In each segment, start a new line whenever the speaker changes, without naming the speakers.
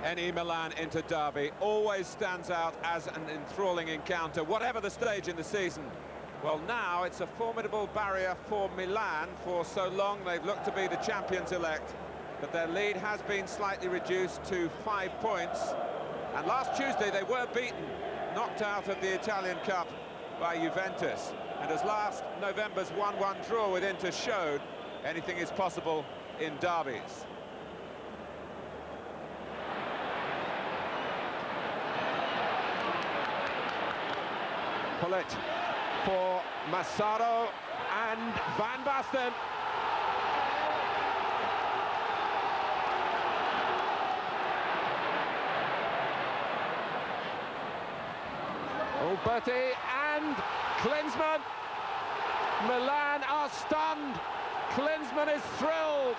Any Milan-Inter derby always stands out as an enthralling encounter, whatever the stage in the season. Well, now it's a formidable barrier for Milan. For so long they've looked to be the champions-elect, but their lead has been slightly reduced to 5 points. And last Tuesday they were beaten, knocked out of the Italian Cup by Juventus. And as last November's 1-1 draw with Inter showed, anything is possible in derbies. Gullit for Massaro and Van Basten. Berti and Klinsmann. Milan are stunned. Klinsmann is thrilled.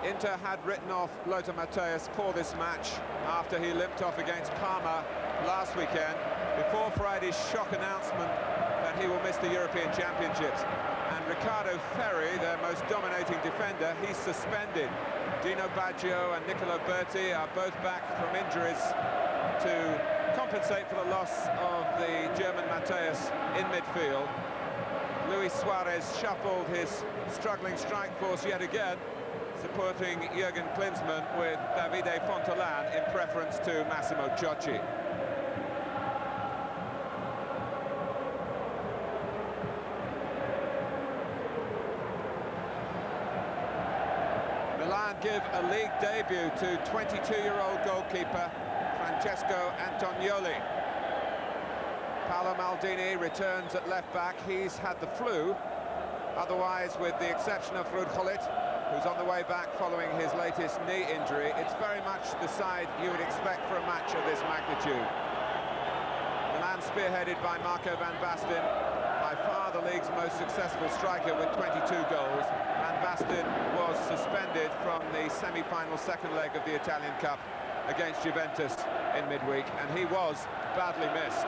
Inter had written off Lothar Matthäus for this match after he limped off against Parma last weekend, before Friday's shock announcement that he will miss the European Championships. And Riccardo Ferri, their most dominating defender, he's suspended. Dino Baggio and Nicolo Berti are both back from injuries to compensate for the loss of the German Matthäus in midfield. Luis Suarez shuffled his struggling strike force yet again, supporting Jürgen Klinsmann with Davide Fontolan in preference to Massimo Ciocci. Milan give a league debut to 22-year-old goalkeeper Francesco Antonioli. Paolo Maldini returns at left-back. He's had the flu. Otherwise, with the exception of Ruud Gullit, who's on the way back following his latest knee injury, it's very much the side you would expect for a match of this magnitude. Milan spearheaded by Marco van Basten, by far the league's most successful striker with 22 goals. Van Basten was suspended from the semi-final second leg of the Italian Cup against Juventus in midweek, and he was badly missed.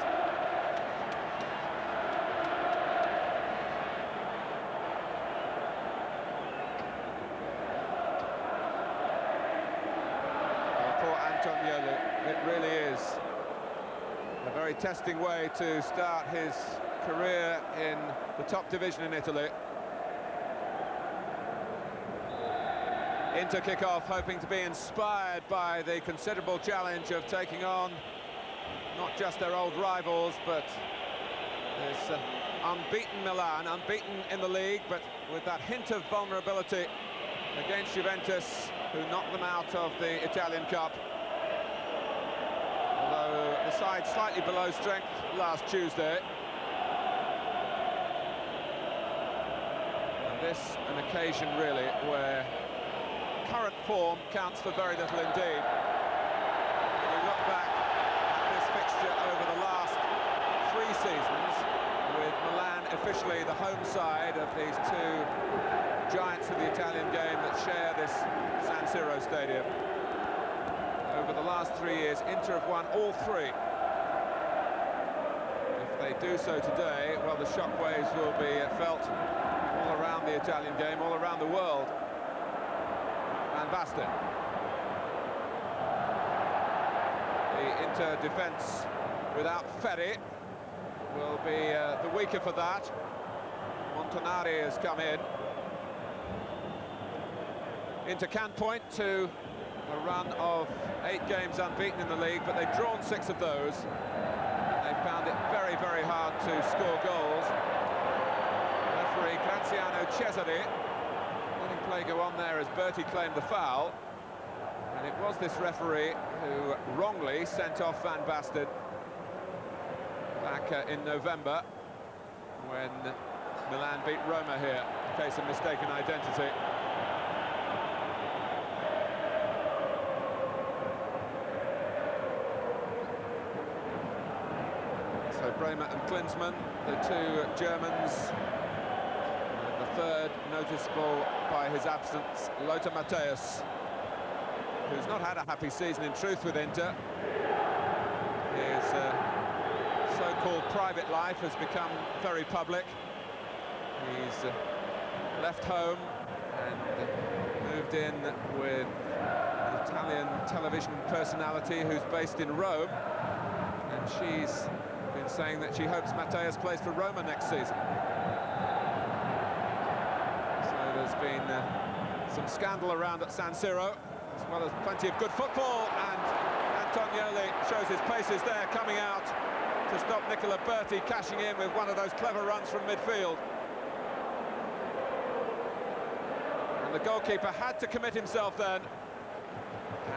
It really is a very testing way to start his career in the top division in Italy. Inter kick off, hoping to be inspired by the considerable challenge of taking on not just their old rivals, but this unbeaten Milan, unbeaten in the league, but with that hint of vulnerability against Juventus, who knocked them out of the Italian Cup. Although the side slightly below strength last Tuesday. And this an occasion really where current form counts for very little indeed. When you look back at this fixture over the last 3 seasons, with Milan officially the home side of these two giants of the Italian game that share this San Siro stadium. Over the last 3 years, Inter have won all 3. If they do so today, well, the shockwaves will be felt all around the Italian game, all around the world. Van Basten. The Inter defence without Ferri will be the weaker for that. Montanari has come in. Inter can point to a run of 8 games unbeaten in the league, but they've drawn 6 of those. They found it very, very hard to score goals. Referee Graziano Cesare letting play go on there as Berti claimed the foul. And it was this referee who wrongly sent off Van Basten back in November when Milan beat Roma here, in case of mistaken identity. So Bremer and Klinsmann, the 2 Germans. And the third noticeable by his absence, Lothar Matthäus, who's not had a happy season in truth with Inter. His so-called private life has become very public. He's left home and moved in with an Italian television personality who's based in Rome, and she's been saying that she hopes Mattias plays for Roma next season. So there's been some scandal around at San Siro, as well as plenty of good football, and Antonioli shows his paces there, coming out to stop Nicola Berti cashing in with one of those clever runs from midfield. And the goalkeeper had to commit himself then,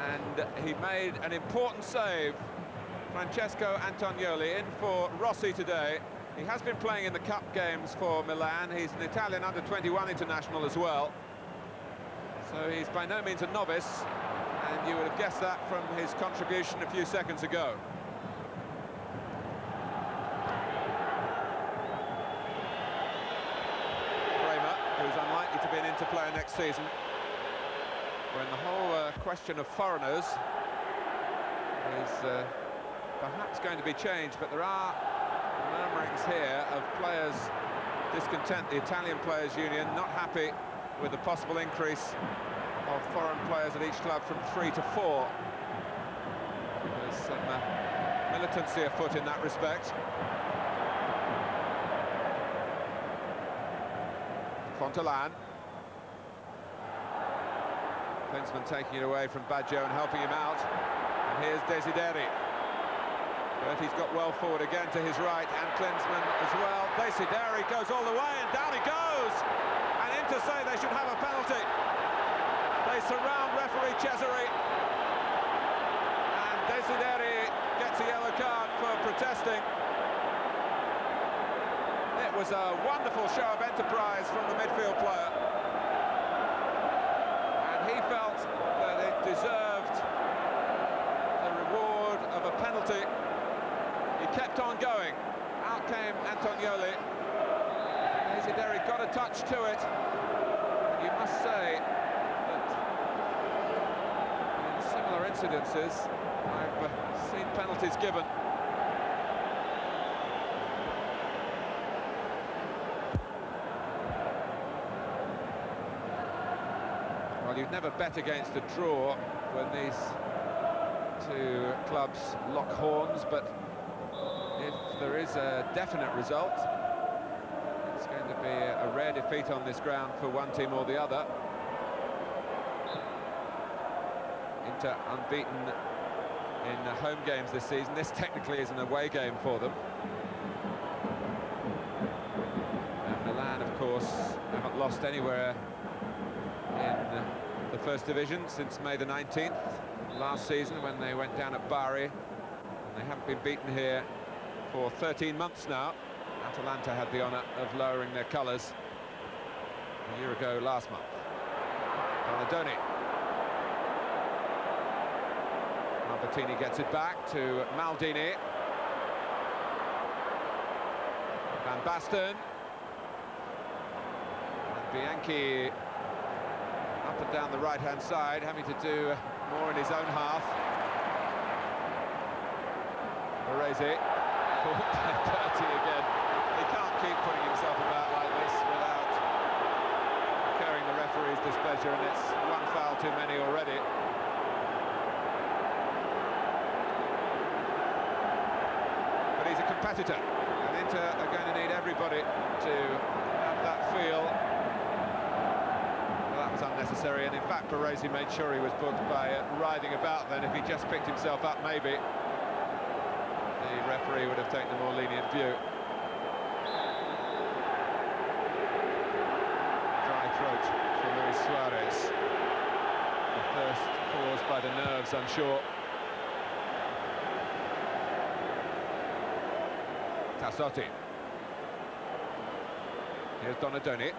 and he made an important save. Francesco Antonioli in for Rossi today. He has been playing in the cup games for Milan. He's an Italian under-21 international as well, so he's by no means a novice, and you would have guessed that from his contribution a few seconds ago. Who's unlikely to be an Inter player next season, when the whole question of foreigners is perhaps going to be changed, but there are murmurings here of players discontent. The Italian Players Union not happy with the possible increase of foreign players at each club from 3 to 4. There's some militancy afoot in that respect. Fontelan. Klinsmann taking it away from Baggio and helping him out. And here's Desideri. Berti's got well forward again to his right, and Klinsmann as well. Desideri goes all the way, and down he goes! And Inter say they should have a penalty. They surround referee Cesare. And Desideri gets a yellow card for protesting. It was a wonderful show of enterprise from the midfield player, and he felt that it deserved the reward of a penalty. He kept on going. Out came Antonioli. Desideri got a touch to it. And you must say that in similar incidences I've seen penalties given. Well, you'd never bet against a draw when these two clubs lock horns, but if there is a definite result, it's going to be a rare defeat on this ground for one team or the other. Inter unbeaten in home games this season. This technically is an away game for them. And Milan, of course, haven't lost anywhere in the first division since May the 19th last season, when they went down at Bari. And they haven't been beaten here for 13 months now. Atalanta had the honour of lowering their colours a year ago last month. Donadoni. Albertini gets it back to Maldini. Van Basten. And Bianchi up and down the right-hand side, having to do more in his own half. Baresi. Dirty again. He can't keep putting himself about like this without incurring the referee's displeasure, and it's one foul too many already. But he's a competitor, and Inter are going to need everybody to have that feel. Well, that was unnecessary, and in fact Baresi made sure he was booked by writhing about then. If he just picked himself up, maybe the referee would have taken a more lenient view. Dry throat for Luis Suarez. The first caused by the nerves, I'm sure. Tassotti. Here's Donadoni.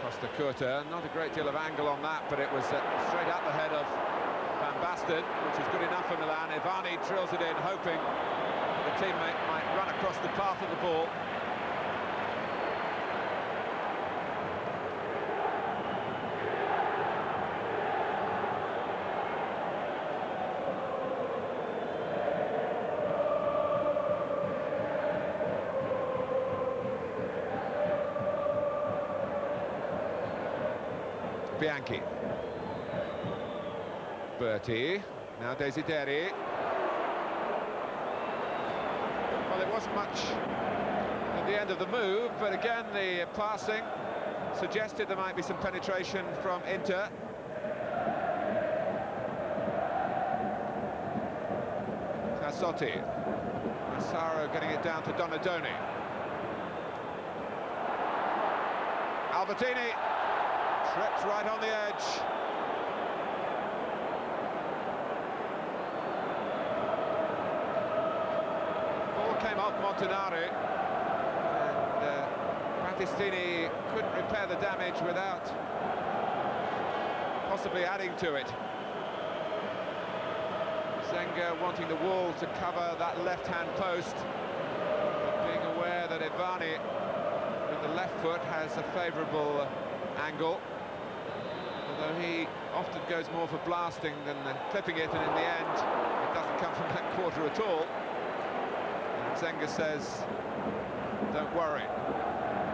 Costa Curta, not a great deal of angle on that, but it was straight at the head of Van Basten, which is good enough for Milan. Ivani drills it in, hoping the teammate might run across the path of the ball. Bianchi. Berti, now Desideri. Well, it wasn't much at the end of the move, but again the passing suggested there might be some penetration from Inter. Tassotti. Massaro getting it down to Donadoni. Albertini tripped right on the edge. Ball came off Montanari, and Battistini couldn't repair the damage without possibly adding to it. Zenga wanting the wall to cover that left-hand post, but being aware that Ivani with the left foot has a favourable angle, although he often goes more for blasting than clipping it, and in the end it doesn't come from that quarter at all. And Zenga says, don't worry.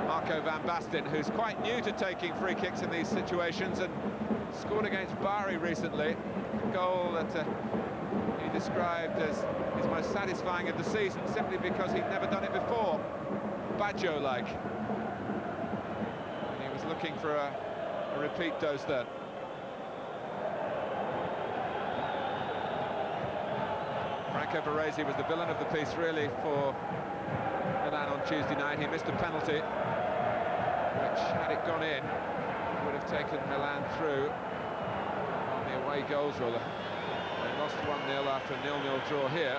Marco van Basten, who's quite new to taking free kicks in these situations and scored against Bari recently, a goal that he described as his most satisfying of the season, simply because he'd never done it before, Baggio-like. And he was looking for a repeat dose then. Franco Baresi was the villain of the piece, really, for Milan on Tuesday night. He missed a penalty, which, had it gone in, would have taken Milan through on the away goals rule. They lost 1-0 after a 0-0 draw here.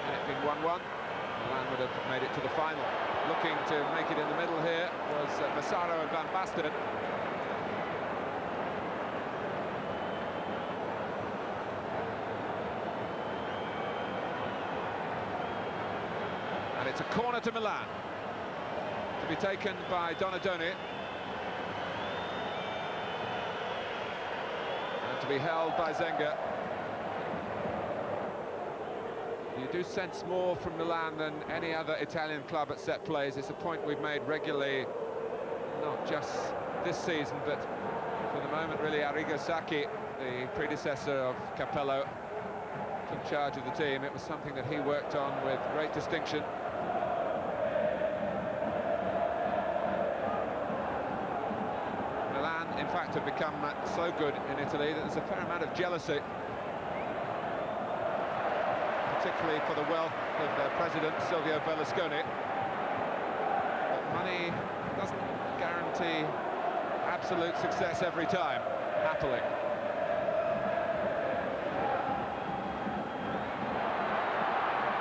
Had it been 1-1, Milan would have made it to the final. Looking to make it in the middle here was Massaro and Van Basten. And it's a corner to Milan, to be taken by Donadoni. And to be held by Zenga. You do sense more from Milan than any other Italian club at set plays. It's a point we've made regularly, not just this season, but for the moment, really. Arrigo Sacchi, the predecessor of Capello, took charge of the team. It was something that he worked on with great distinction. Milan, in fact, have become so good in Italy that there's a fair amount of jealousy, particularly for the wealth of their president, Silvio Berlusconi. But money doesn't guarantee absolute success every time, happily.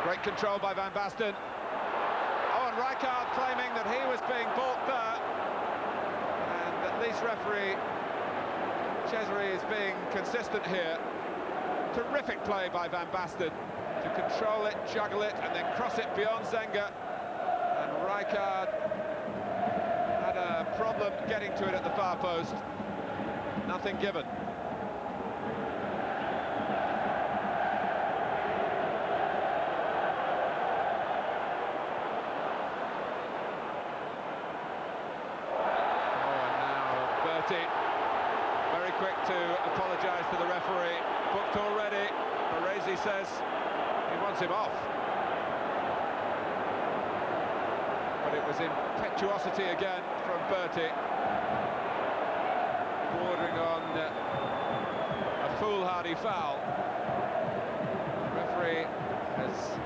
Great control by Van Basten. Oh, and Rijkaard claiming that he was being balked there. And at least referee Cesare is being consistent here. Terrific play by Van Basten to control it, juggle it, and then cross it beyond Zenga. And Rijkaard had a problem getting to it at the far post. Nothing given. Oh, and now Berti, very quick to apologise to the referee. Booked already. Baresi says he wants him off. But it was impetuosity again from Berti, bordering on a foolhardy foul. The referee has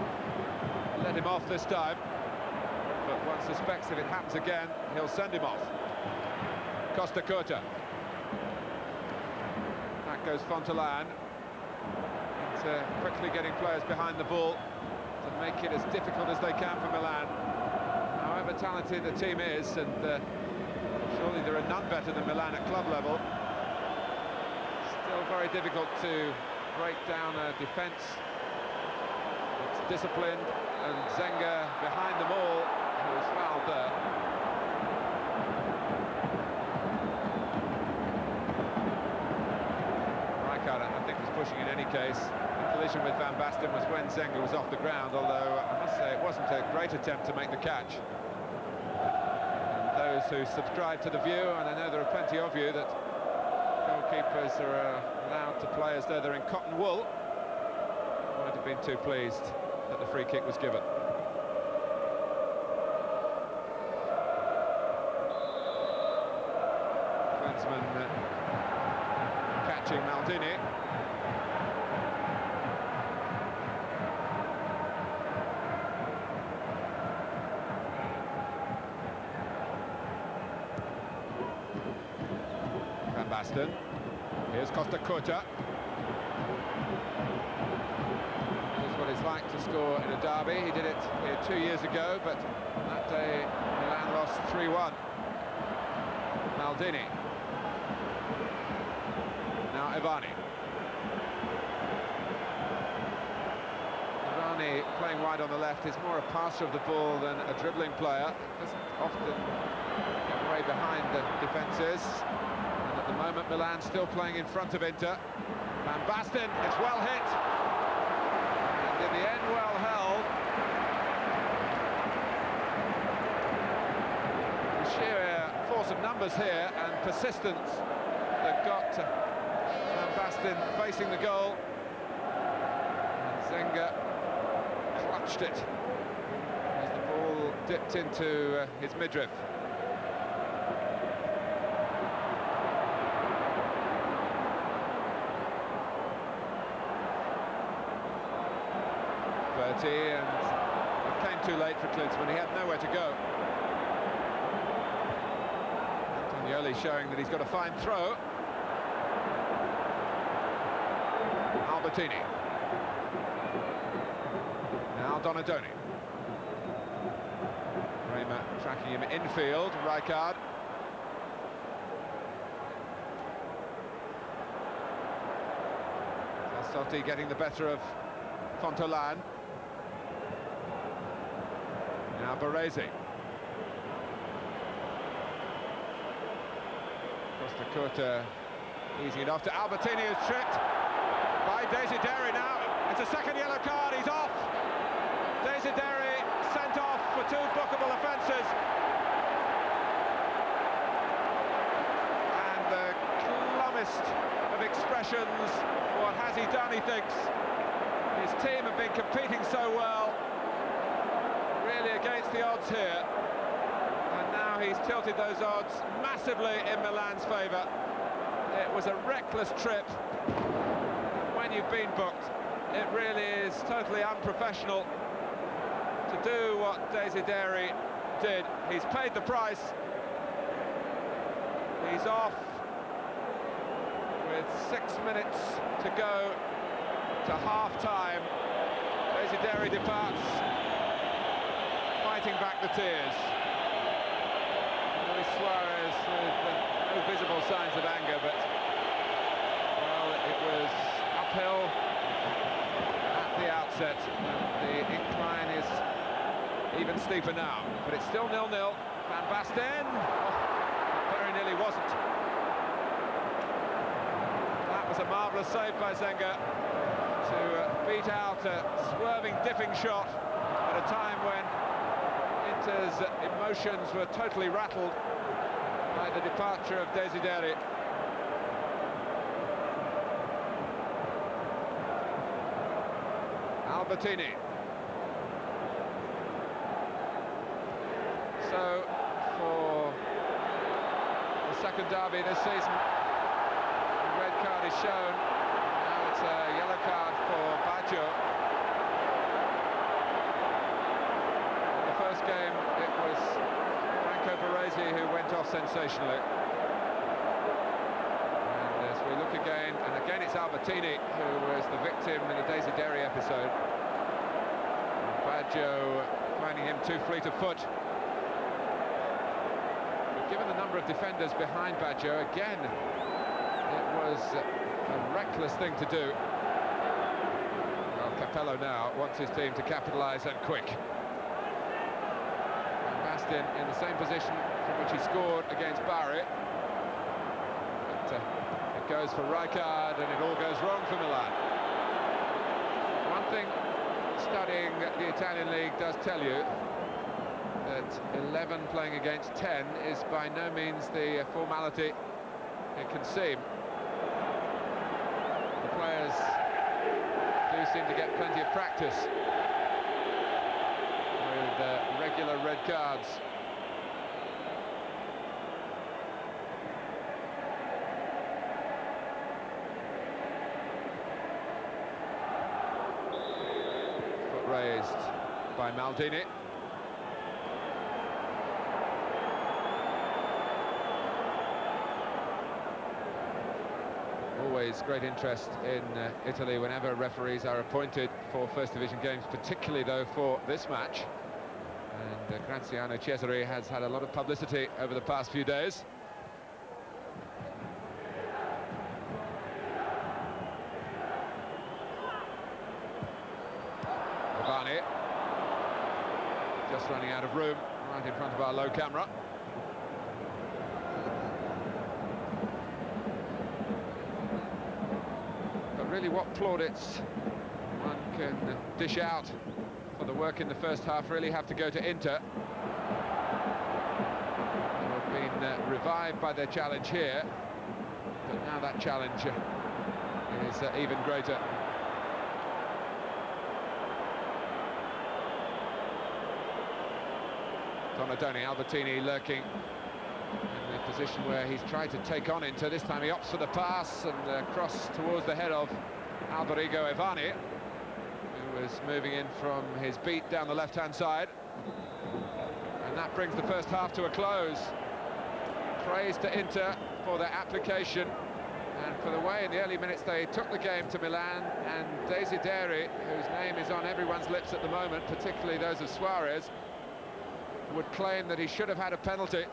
let him off this time, but one suspects if it happens again, he'll send him off. Costa Curta. Back goes Fontelan. Quickly getting players behind the ball to make it as difficult as they can for Milan. However talented the team is, and surely there are none better than Milan at club level, still very difficult to break down a defence. It's disciplined, and Zenga behind them all, who was fouled there. Rijkaard, I think, was pushing in any case. The collision with Van Basten was when Zenga was off the ground, although I must say it wasn't a great attempt to make the catch. And those who subscribe to the view, and I know there are plenty of you, that Goalkeepers are allowed to play as though they're in cotton wool. Might have been too pleased that the free kick was given. Klinsmann catching Maldini. Van Basten. Here's Costa Curta. Here's what it's like to score in a derby. He did it here 2 years ago, but that day Milan lost 3-1. Maldini. Now Ivani. Ivani, playing wide on the left, is more a passer of the ball than a dribbling player. Doesn't often get away behind the defences. And at the moment, Milan still playing in front of Inter. Van Basten, it's well hit. And in the end, well held. The sheer force of numbers here and persistence that got Van Basten facing the goal. And Zenga clutched it as the ball dipped into his midriff. And it came too late for Klinsmann. He had nowhere to go. Antonioli showing that he's got a fine throw. Albertini. Now Donadoni. Roma tracking him infield. Rijkaard. Sassotti getting the better of Fontolan. Now Baresi. Costa Curta easing it off to Albertini, who's tripped by Desideri. Now it's a second yellow card, he's off. Desideri sent off for 2 bookable offences. And the clumsiest of expressions. What has he done, he thinks? His team have been competing so well. Really against the odds here, and now he's tilted those odds massively in Milan's favour. It was a reckless trip. When you've been booked, it really is totally unprofessional to do what Desideri did. He's paid the price. He's off with 6 minutes to go to half-time. Desideri departs, fighting back the tears. Luis Suarez with no visible signs of anger, but, well, it was uphill at the outset. The incline is even steeper now, but it's still 0-0. Van Basten, very nearly wasn't. That was a marvellous save by Zenga to beat out a swerving, dipping shot at a time when Inter's emotions were totally rattled by the departure of Desideri. Albertini. So, for the second derby this season, the red card is shown. Now it's a yellow card for Baggio. First game, it was Franco Baresi who went off sensationally. And as we look again, and again it's Albertini who was the victim in the Desideri episode. And Baggio finding him too fleet of foot. But given the number of defenders behind Baggio, again, it was a reckless thing to do. Well, Capello now wants his team to capitalise and quick. In the same position from which he scored against Bari. But it goes for Rijkaard and it all goes wrong for Milan. One thing studying the Italian league does tell you that 11 playing against 10 is by no means the formality it can seem. two seem to get plenty of practice with regular red cards. Foot raised by Maldini. Always great interest in Italy whenever referees are appointed for First Division games, particularly though for this match. And Graziano Cesare has had a lot of publicity over the past few days. Ivani, just running out of room, right in front of our low camera. Really, what plaudits one can dish out for the work in the first half really have to go to Inter, who have been revived by their challenge here, but now that challenge is even greater. Donadoni, Albertini lurking in the position where he's tried to take on Inter. This time he opts for the pass and cross towards the head of Alberigo Ivani, who was moving in from his beat down the left-hand side. And that brings the first half to a close. Praise to Inter for their application and for the way in the early minutes they took the game to Milan. And Desideri, whose name is on everyone's lips at the moment, particularly those of Suarez, would claim that he should have had a penalty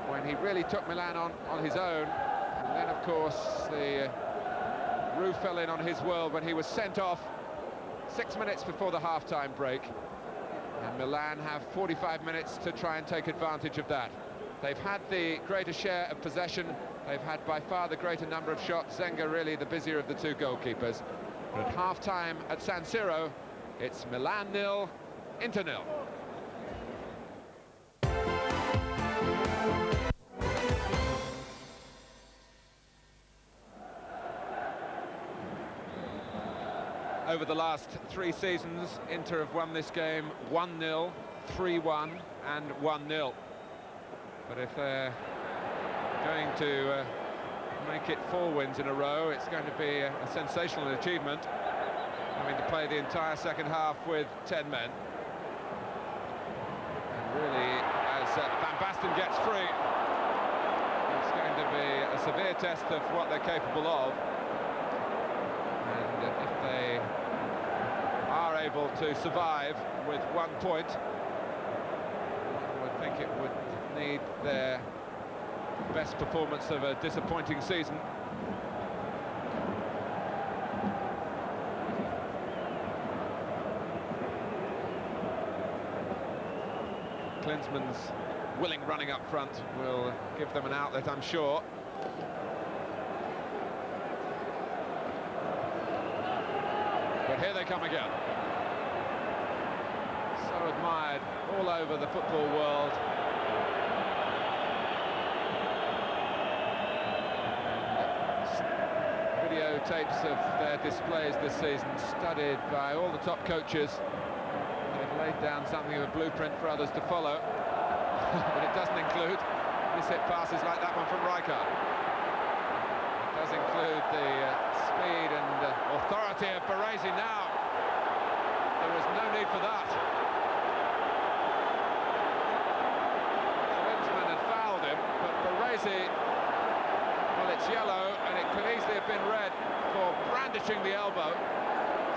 when he really took Milan on his own. And then, of course, the roof fell in on his world when he was sent off 6 minutes before the half-time break. And Milan have 45 minutes to try and take advantage of that. They've had the greater share of possession. They've had by far the greater number of shots. Zenga really the busier of the two goalkeepers. But at half-time at San Siro, it's Milan 0, Inter 0. Over the last 3 seasons, Inter have won this game 1-0, 3-1 and 1-0. But if they're going to make it 4 wins in a row, it's going to be a sensational achievement, having to play the entire second half with 10 men. And really, as Van Basten gets free, it's going to be a severe test of what they're capable of. And if they are able to survive with 1 point, I would think it would need their best performance of a disappointing season. Klinsmann's willing running up front will give them an outlet, I'm sure. But here they come again. So admired all over the football world. Videotapes of their displays this season, studied by all the top coaches. They've laid down something of a blueprint for others to follow. But it doesn't include miss-hit passes like that one from Rijkaard. It does include the speed and authority of Baresi now. There was no need for that. Klinsmann had fouled him, but Baresi, well, it's yellow, and it could easily have been red for brandishing the elbow.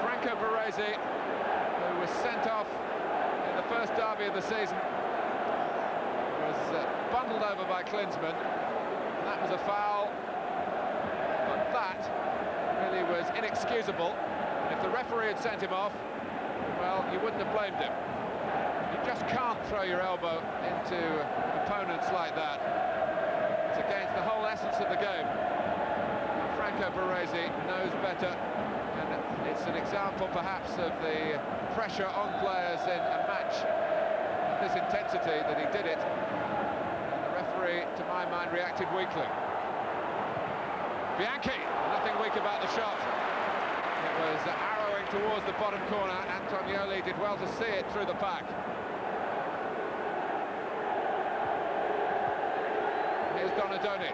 Franco Baresi, who was sent off in the first derby of the season, was bundled over by Klinsmann. That was a foul, but that really was inexcusable. If the referee had sent him off, well, you wouldn't have blamed him. You just can't throw your elbow into opponents like that. It's against the whole essence of the game. And Franco Baresi knows better, and it's an example perhaps of the pressure on players in a match of this intensity that he did it. And the referee, to my mind, reacted weakly. Bianchi, nothing weak about the shot. It was arrowing towards the bottom corner. Antonioli did well to see it through the pack. Here's Donadoni.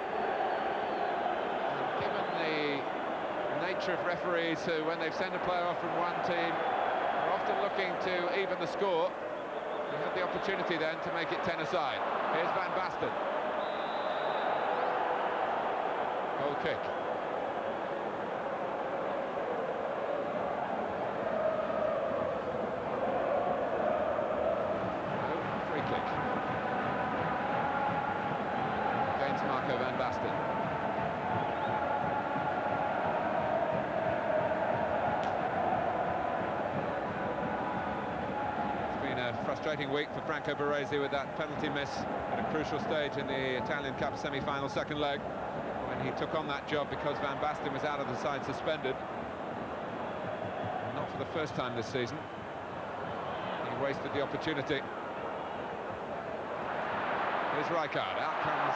And given the nature of referees who, when they've sent a player off from one team, are often looking to even the score, he had the opportunity then to make it 10-a-side. Here's Van Basten. Goal kick. Free kick. Against Marco Van Basten. It's been a frustrating week for Franco Baresi with that penalty miss at a crucial stage in the Italian Cup semi-final second leg, when he took on that job because Van Basten was out of the side suspended. Not for the first time this season. He wasted the opportunity. Here's Rijkaard. Out comes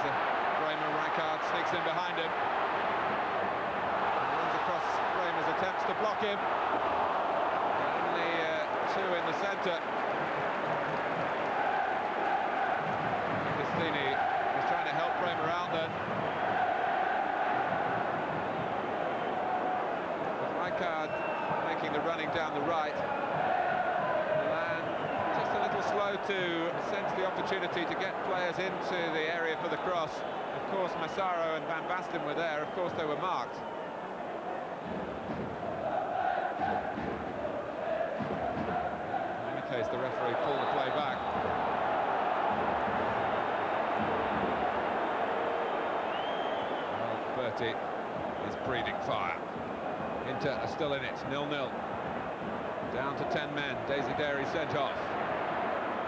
Bremer. Rijkaard sneaks in behind him. And runs across Bremer's attempts to block him. Only two in the centre. Desideri was trying to help Bremer out then. With Rijkaard making the running down the right. Milan just a little slow to sense the opportunity to get players into the area for the cross. Of course, Massaro and Van Basten were there. Of course, they were marked. In any case, the referee pulled the play back. Well, Berti is breathing fire. Inter are still in it, 0-0. Down to 10 men. Desideri sent off.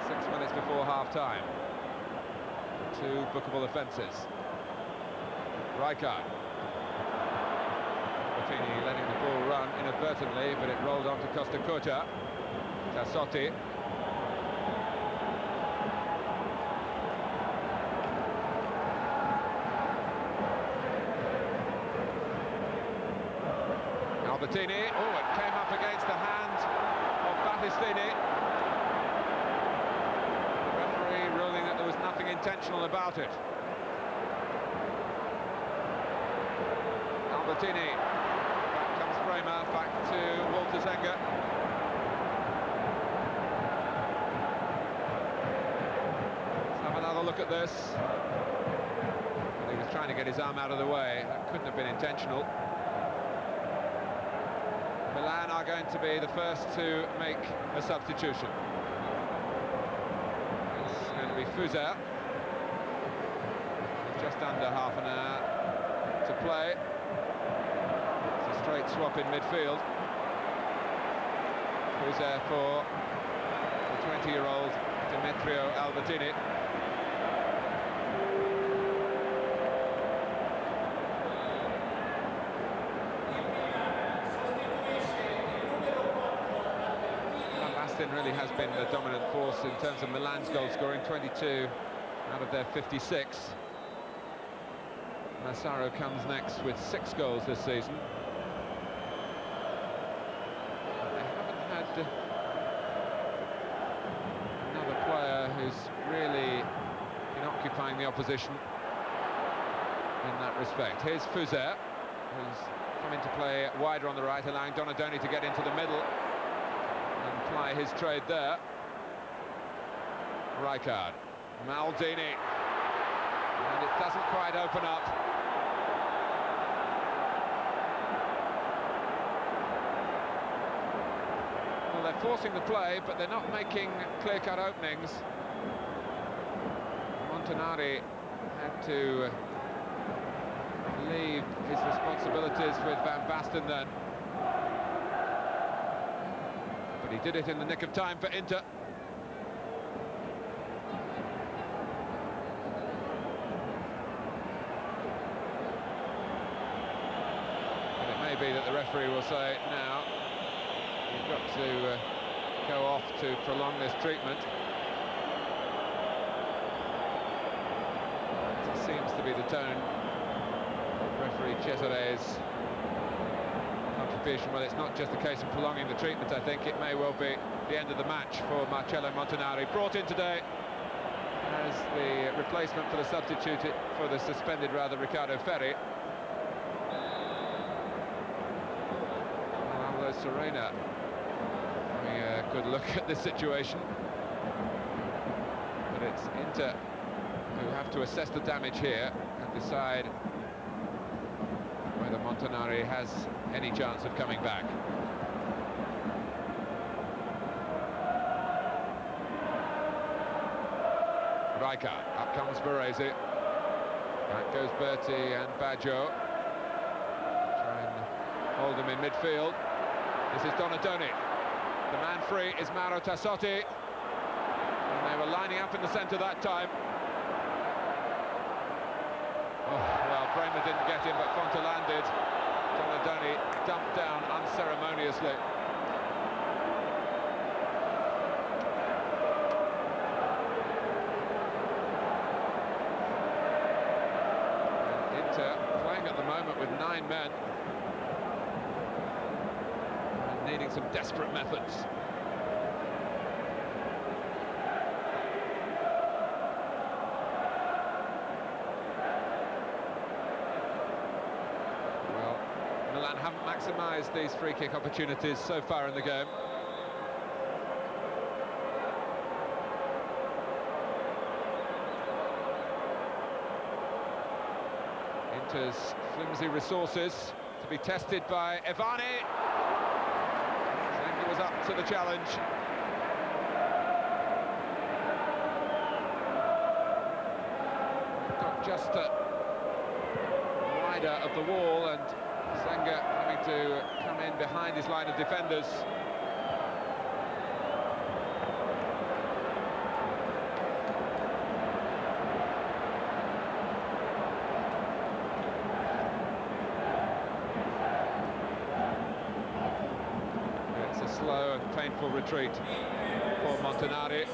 6 minutes before half-time. 2 bookable offences. Rijkaard. Martini letting the ball run inadvertently, but it rolled on to Costa Curta. Tassotti. Albertini. Oh, it came up against the hand of Battistini. The referee ruling that there was nothing intentional about it. Albertini. Back comes Bremer, back to Walter Zenga. Let's have another look at this. He was trying to get his arm out of the way. That couldn't have been intentional. Milan are going to be the first to make a substitution. It's going to be Fuser. Just under half an hour to play. It's a straight swap in midfield. Fuser for the 20-year-old Demetrio Albertini. Really has been the dominant force in terms of Milan's goal scoring, 22 out of their 56. Massaro comes next with 6 goals this season. They haven't had another player who's really been occupying the opposition in that respect. Here's Fuser, who's come into play wider on the right, allowing Donadoni to get into the middle and ply his trade there. Rijkaard, Maldini, and it doesn't quite open up. Well, they're forcing the play, but they're not making clear-cut openings. Montanari had to leave his responsibilities with Van Basten then. But he did it in the nick of time for Inter. And it may be that the referee will say, now, you've got to go off to prolong this treatment. It seems to be the tone of referee Cesare's
contribution. Well, it's not just a case of prolonging the treatment. I think it may well be the end of the match for Marcello Montanari, brought in today as the replacement for the suspended Riccardo Ferri. Although Serena having a good look at this situation, but it's Inter who have to assess the damage here and decide whether Montanari has any chance of coming back. Rijkaard, up comes Baresi. Back goes Berti and Baggio. Try and hold him in midfield. This is Donadoni. The man free is Mauro Tassotti. And they were lining up in the centre that time. Oh, well, Bremer didn't get him, but Fontaine did. Donadoni dumped down unceremoniously. Playing at the moment with 9 men and needing some desperate methods. Well, Milan haven't maximised these free kick opportunities so far in the game. Inter's flimsy resources to be tested by Evani. Zenga was up to the challenge. Got just wider of the wall, and Zenga having to come in behind his line of defenders. Slow and painful retreat for Montanari,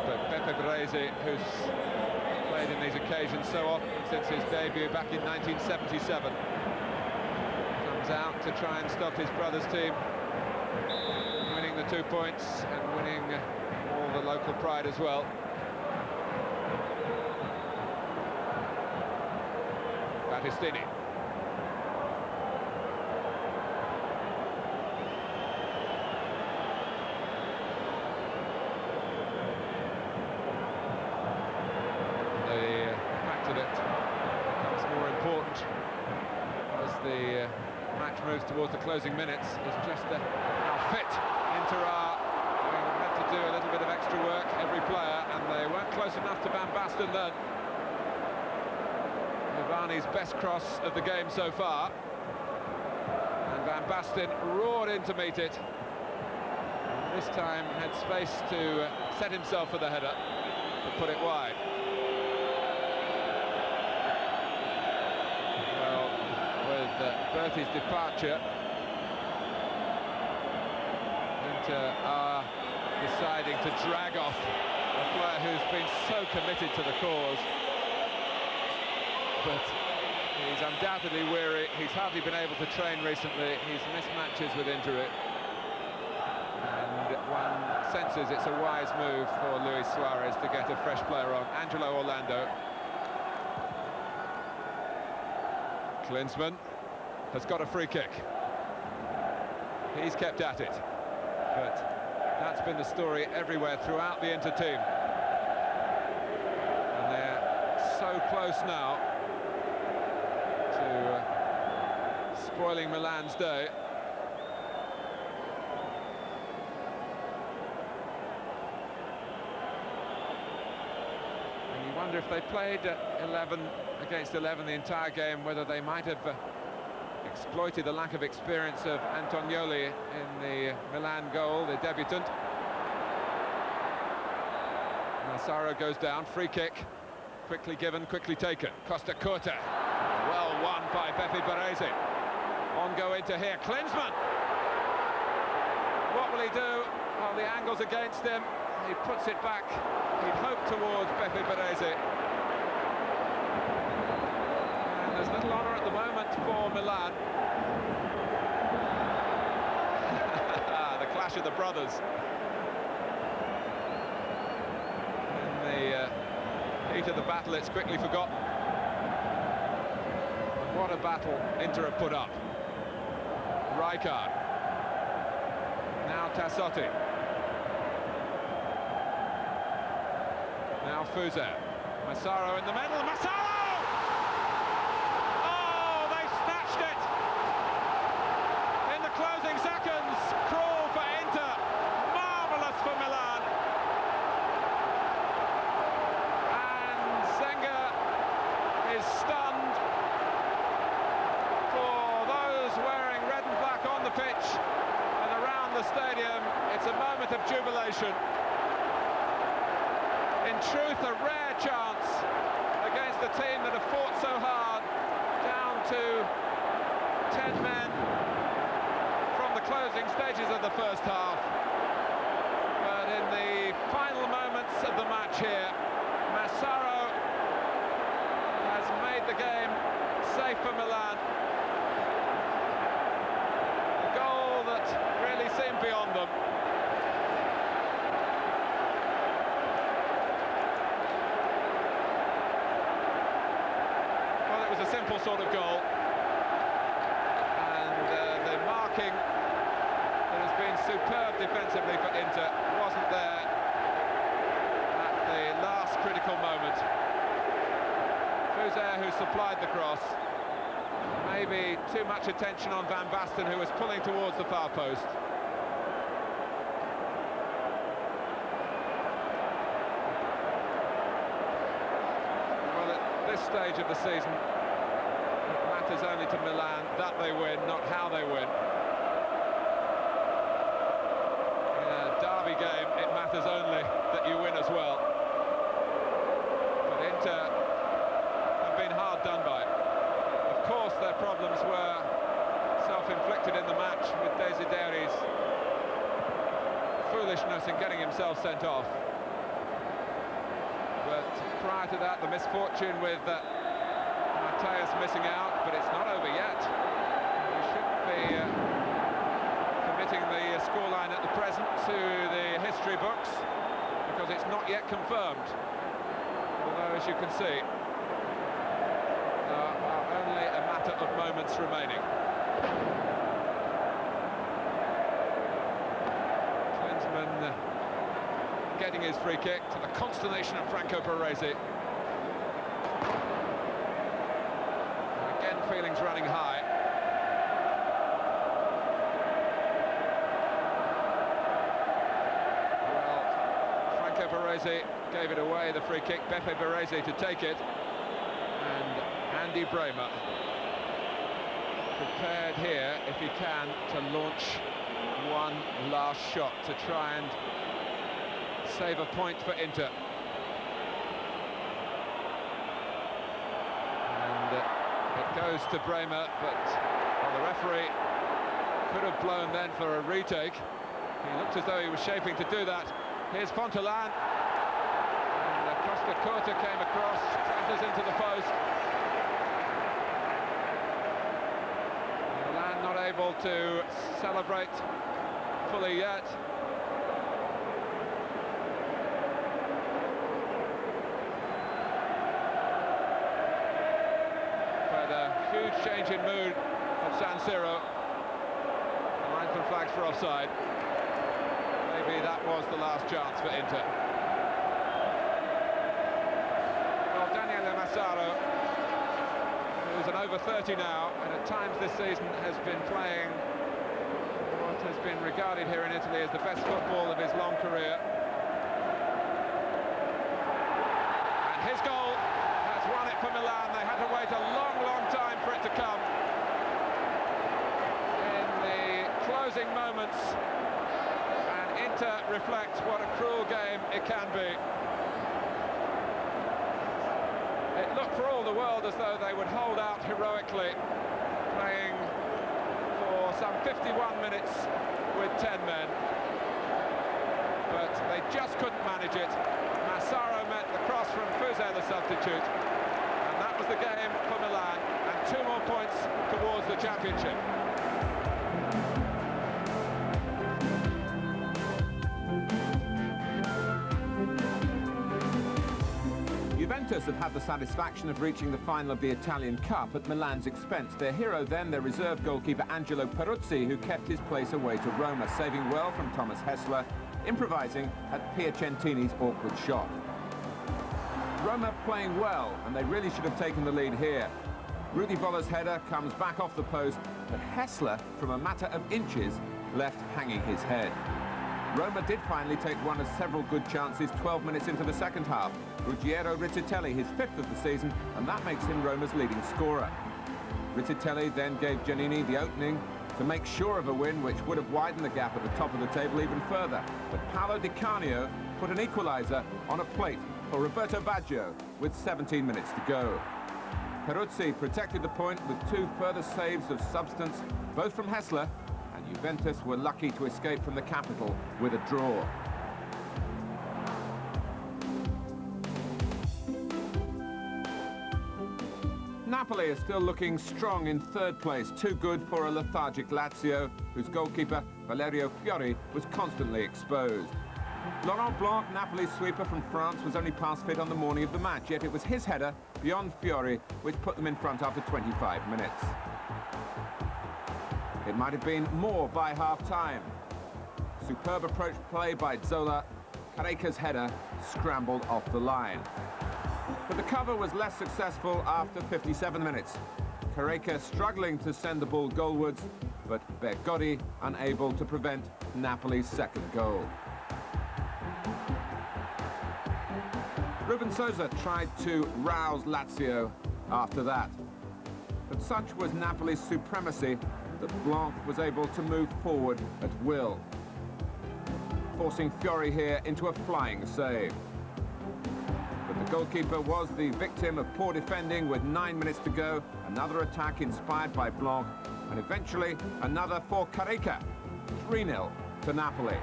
but Beppe Baresi, who's played in these occasions so often since his debut back in 1977, comes out to try and stop his brother's team winning the 2 points and winning all the local pride as well. Battistini. As the match moves towards the closing minutes, is just how fit Inter are. They had to do a little bit of extra work, every player, and they weren't close enough to Van Basten then. Ivani's best cross of the game so far, and Van Basten roared in to meet it. And this time had space to set himself for the header, but put it wide. Berti's departure, Inter are deciding to drag off a player who's been so committed to the cause, but he's undoubtedly weary. He's hardly been able to train recently. He's missed matches with injury, and one senses it's a wise move for Luis Suarez to get a fresh player on. Angelo Orlando. Klinsmann has got a free kick. He's kept at it, but that's been the story everywhere throughout the Inter team. And they're so close now to spoiling Milan's day. And you wonder if they played 11 against 11 the entire game, whether they might have exploited the lack of experience of Antonioli in the Milan goal, the debutant. Massaro goes down, free kick, quickly given, quickly taken. Costa Curta, well won by Beppe Baresi. On go into here, Klinsmann. What will he do? Well, the angle's against him. He puts it back. He'd hoped towards Beppe Baresi. And There's little honour at the moment for Milan. The clash of the brothers. In the heat of the battle, it's quickly forgotten. And what a battle Inter have put up. Rijkaard. Now Tassotti. Now Fuser. Massaro in the middle. Massaro! Oh, they snatched it! In the closing seconds, cruel for Inter, marvellous for Milan. And Senga is stunned. For those wearing red and black on the pitch and around the stadium, it's a moment of jubilation. In truth, a rare chance against the team that have fought so hard, down to 10 men from the closing stages of the first half. But in the final moments of the match here, Massaro has made the game safe for Milan. A goal that really seemed beyond them. A simple sort of goal, and the marking that has been superb defensively for Inter wasn't there at the last critical moment. Fuser, who supplied the cross, maybe too much attention on Van Basten, who was pulling towards the far post. Well, at this stage of the season, is only to Milan that they win, not how they win. In a derby game, it matters only that you win as well. But Inter have been hard done by. Of course, their problems were self-inflicted in the match with Desideri's foolishness in getting himself sent off. But prior to that, the misfortune with Mateus missing out, but it's not over yet. We shouldn't be committing the scoreline at the present to the history books, because it's not yet confirmed. Although, as you can see, there are only a matter of moments remaining. Klinsmann getting his free kick, to the consternation of Franco Baresi. Feelings running high. Well, Franco Baresi gave it away, the free kick. Beppe Baresi to take it, and Andy Bremer prepared here, if he can, to launch one last shot to try and save a point for Inter. Goes to Bremer, but the referee could have blown then for a retake. He looked as though he was shaping to do that. Here's Fontelan, and Costa Curta came across, enters into the post. Milan not able to celebrate fully yet. Huge change in mood of San Siro. Mindful flags for offside. Maybe that was the last chance for Inter. Well, Daniele Massaro, who's an over 30 now, and at times this season has been playing what has been regarded here in Italy as the best football of his long career. And his goal has won it for Milan. They had to wait a long time for it to come. In the closing moments, and Inter reflect what a cruel game it can be. It looked for all the world as though they would hold out heroically, playing for some 51 minutes with 10 men. But they just couldn't manage it. Massaro met the cross from Fuser, the substitute. And that was the game for Milan. And kitchen.
Juventus have had the satisfaction of reaching the final of the Italian Cup at Milan's expense. Their hero then, their reserve goalkeeper Angelo Peruzzi, who kept his place away to Roma, saving well from Thomas Hessler, improvising at Piacentini's awkward shot. Roma playing well, and they really should have taken the lead here. Rudi Voller's header comes back off the post, but Hessler, from a matter of inches, left hanging his head. Roma did finally take one of several good chances 12 minutes into the second half. Ruggiero Rizzitelli, his fifth of the season, and that makes him Roma's leading scorer. Rizzitelli then gave Giannini the opening to make sure of a win, which would have widened the gap at the top of the table even further. But Paolo Di Canio put an equaliser on a plate for Roberto Baggio with 17 minutes to go. Peruzzi protected the point with two further saves of substance, both from Hessler, and Juventus were lucky to escape from the capital with a draw. Napoli is still looking strong in third place, too good for a lethargic Lazio, whose goalkeeper, Valerio Fiori, was constantly exposed. Laurent Blanc, Napoli's sweeper from France, was only past fit on the morning of the match, yet it was his header, beyond Fiori, which put them in front after 25 minutes. It might have been more by half-time. Superb approach play by Zola. Careca's header scrambled off the line. But the cover was less successful after 57 minutes. Careca struggling to send the ball goalwards, but Bergotti unable to prevent Napoli's second goal. Ruben Sosa tried to rouse Lazio after that. But such was Napoli's supremacy that Blanc was able to move forward at will, forcing Fiori here into a flying save. But the goalkeeper was the victim of poor defending with 9 minutes to go. Another attack inspired by Blanc, and eventually another for Careca. 3-0 to Napoli.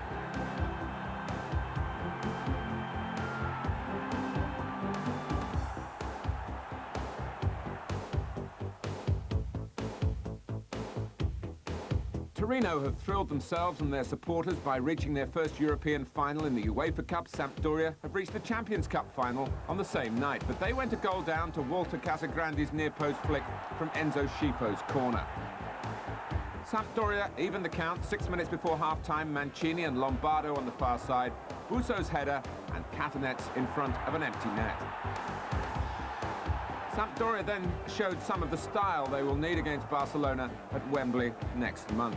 Torino have thrilled themselves and their supporters by reaching their first European final in the UEFA Cup. Sampdoria have reached the Champions Cup final on the same night, but they went a goal down to Walter Casagrandi's near-post flick from Enzo Scifo's corner. Sampdoria evened the count 6 minutes before half-time. Mancini and Lombardo on the far side, Busso's header and Catanet's in front of an empty net. Sampdoria then showed some of the style they will need against Barcelona at Wembley next month.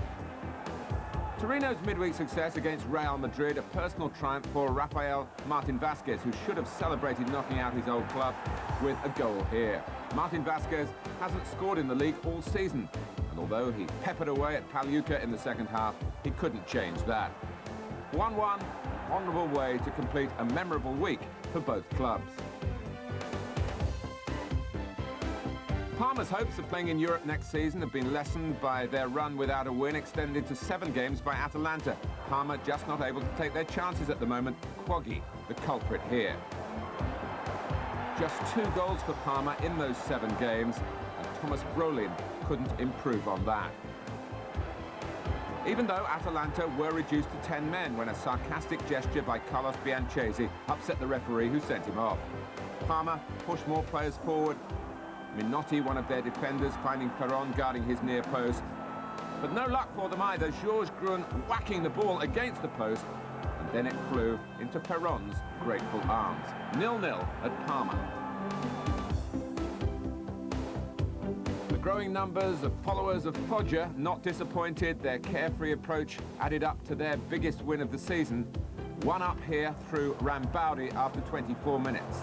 Torino's midweek success against Real Madrid, a personal triumph for Rafael Martin Vasquez, who should have celebrated knocking out his old club with a goal here. Martin Vasquez hasn't scored in the league all season, and although he peppered away at Pagliuca in the second half, he couldn't change that. 1-1, honourable way to complete a memorable week for both clubs. Parma's hopes of playing in Europe next season have been lessened by their run without a win, extended to 7 games by Atalanta. Parma just not able to take their chances at the moment. Quaggy, the culprit here. Just 2 goals for Parma in those 7 games, and Thomas Brolin couldn't improve on that. Even though Atalanta were reduced to 10 men when a sarcastic gesture by Carlos Bianchesi upset the referee, who sent him off. Parma pushed more players forward. Minotti, one of their defenders, finding Peron guarding his near post. But no luck for them either. Georges Grun whacking the ball against the post, and then it flew into Peron's grateful arms. 0-0 at Parma. The growing numbers of followers of Foggia not disappointed. Their carefree approach added up to their biggest win of the season. 1-up here through Rambaudi after 24 minutes.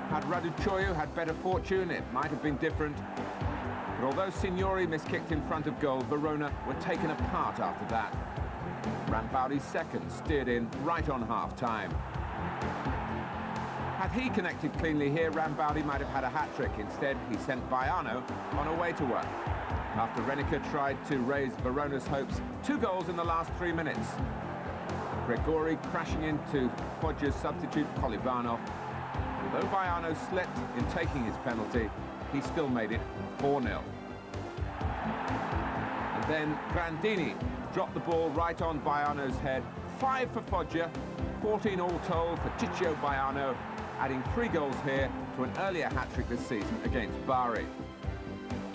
Had Raducioiu had better fortune, it might have been different. But although Signori miskicked in front of goal, Verona were taken apart after that. Rambaudi's second steered in right on half-time. Had he connected cleanly here, Rambaudi might have had a hat-trick. Instead, he sent Baiano on away to work. After Renica tried to raise Verona's hopes, 2 goals in the last 3 minutes. Gregori crashing into Foggia's substitute, Kolivanov. Though Baiano slipped in taking his penalty, he still made it 4-0. Then Grandini dropped the ball right on Baiano's head. 5 for Foggia, 14 all told for Ciccio Baiano, adding 3 goals here to an earlier hat-trick this season against Bari.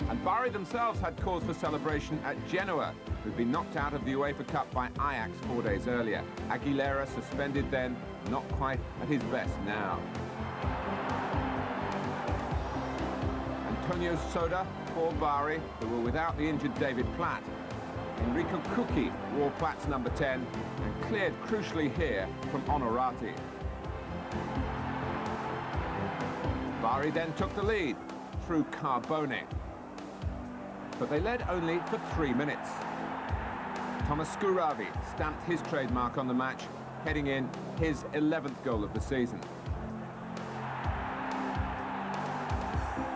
And Bari themselves had cause for celebration at Genoa, who'd been knocked out of the UEFA Cup by Ajax 4 days earlier. Aguilera suspended then, not quite at his best now. Antonio Soda for Bari, who were without the injured David Platt. Enrico Cucchi wore Platt's number 10 and cleared crucially here from Onorati. Bari then took the lead through Carbone. But they led only for 3 minutes. Thomas Scuravi stamped his trademark on the match, heading in his 11th goal of the season.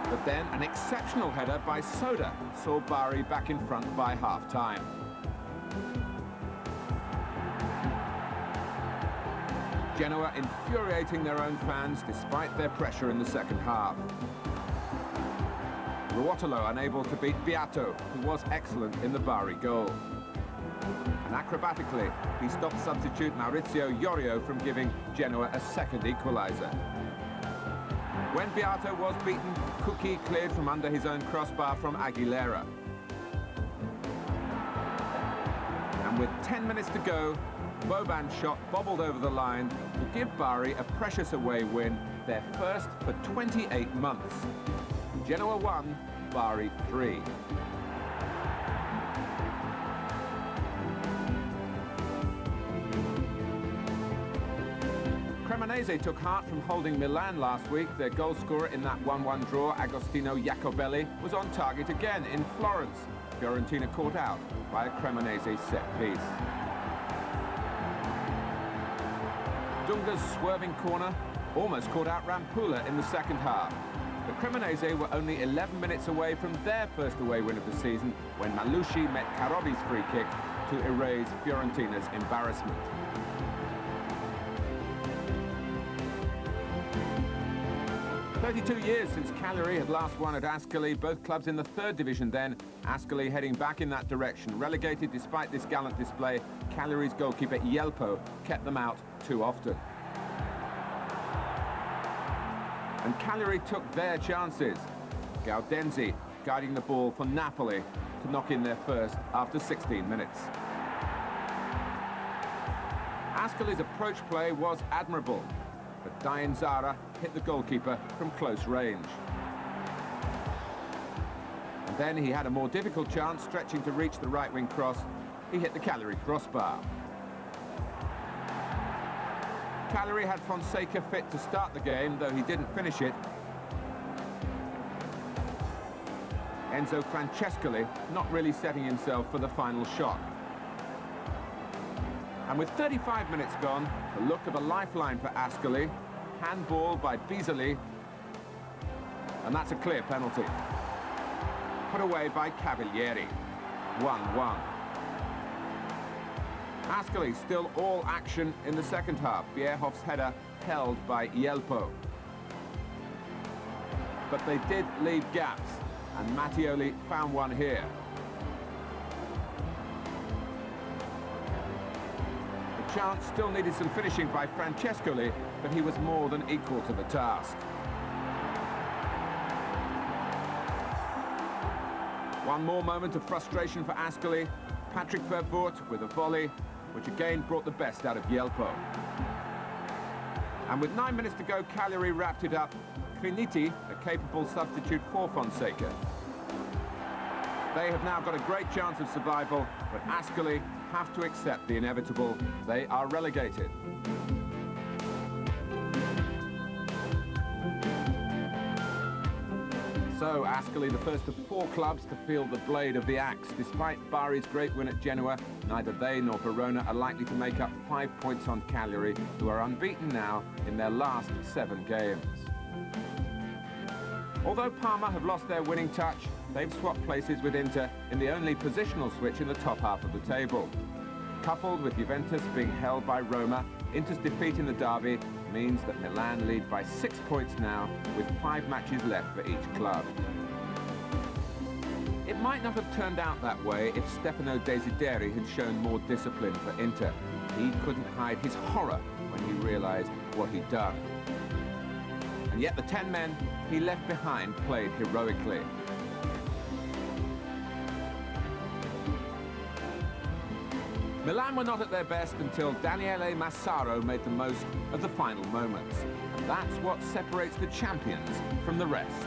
But then an exceptional header by Soda saw Bari back in front by half-time. Genoa infuriating their own fans despite their pressure in the second half. Ruotolo unable to beat Beato, who was excellent in the Bari goal. And acrobatically, he stopped substitute Maurizio Iorio from giving Genoa a second equaliser. When Beato was beaten, Cucchi cleared from under his own crossbar from Aguilera. And with 10 minutes to go, Boban's shot bobbled over the line to give Bari a precious away win, their first for 28 months. Genoa 1, Bari 3. Cremonese took heart from holding Milan last week. Their goal scorer in that 1-1 draw, Agostino Jacobelli, was on target again in Florence. Fiorentina caught out by a Cremonese set piece. Dunga's swerving corner almost caught out Rampula in the second half. The Cremonese were only 11 minutes away from their first away win of the season when Malushi met Karobi's free kick to erase Fiorentina's embarrassment. "32 years since Cagliari had last won at Ascoli, both clubs in the 3rd division then. Ascoli heading back in that direction. Relegated despite this gallant display, Cagliari's goalkeeper Jelpo kept them out too often. And Cagliari took their chances. Gaudenzi guiding the ball for Napoli to knock in their first after 16 minutes. Ascoli's approach play was admirable, but Dianzara hit the goalkeeper from close range. And then he had a more difficult chance, stretching to reach the right-wing cross. He hit the Cagliari crossbar. Cagliari had Fonseca fit to start the game, though he didn't finish it. Enzo Francescoli not really setting himself for the final shot. And with 35 minutes gone, the look of a lifeline for Ascoli. Handball by Bisoli, and that's a clear penalty. Put away by Cavalieri. 1-1. Ascoli still all action in the second half. Bierhoff's header held by Jelpo. But they did leave gaps, and Mattioli found one here. The chance still needed some finishing by Francescoli, but he was more than equal to the task. One more moment of frustration for Ascoli. Patrick Vervoort with a volley, which again brought the best out of Jelpo. And with 9 minutes to go, Cagliari wrapped it up. Triniti, a capable substitute for Fonseca. They have now got a great chance of survival, but Ascoli have to accept the inevitable. They are relegated. So, Ascoli, the first of 4 clubs to feel the blade of the axe. Despite Bari's great win at Genoa, neither they nor Verona are likely to make up 5 points on Cagliari, who are unbeaten now in their last 7 games. Although Parma have lost their winning touch, they've swapped places with Inter in the only positional switch in the top half of the table. Coupled with Juventus being held by Roma, Inter's defeat in the derby means that Milan lead by 6 points now, with 5 matches left for each club. It might not have turned out that way if Desideri had shown more discipline for Inter. He couldn't hide his horror when he realised what he'd done. And yet the 10 men he left behind played heroically. Milan were not at their best until Massaro made the most of the final moments. And that's what separates the champions from the rest.